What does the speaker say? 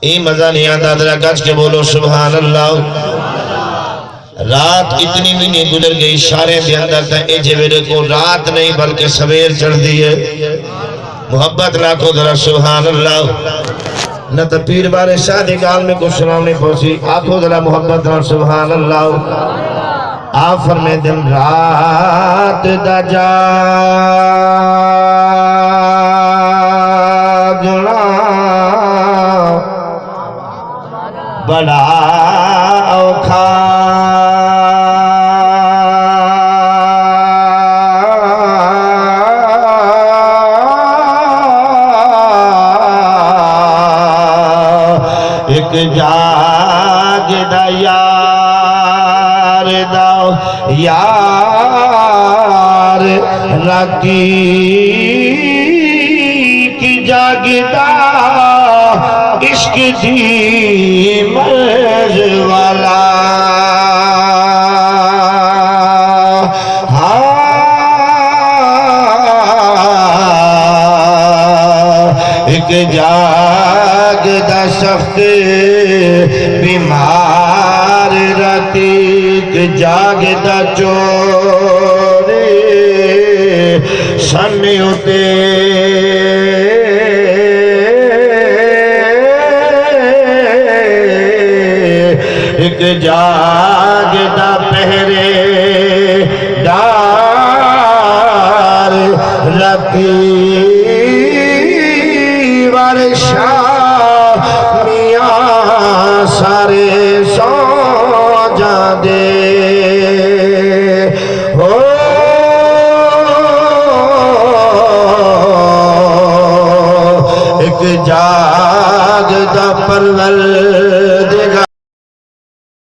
یہ مزہ نہیں آتا ذرا گج کے بولو سبحان اللہ رات اتنی بھی نہیں گزر گئی اشارے دے اندر تھا اے جیوڑے کو رات نہیں بلکہ سویر چڑھ دیئے محبت لاکھو ذرا سبحان اللہ نہ تو پیر بارے شادی کال میں کچھ سناؤ نہیں پہنچی آنکھو ذرا محبت ذرا سبحان اللہ آپ فرمے دن رات دا جاگنا بڑا اوکھا ایک جاگ دا یار داؤ یار راتی کی جاگ دا عشق دی مرض والا ایک جاگ دا سخت بیمار راتی ایک جاگ دا چور سن ہوتے ایک جاگ دا پہرے دار راتی میاں سارے سو جاندے ہو ایک جاگ دا پرور دے گا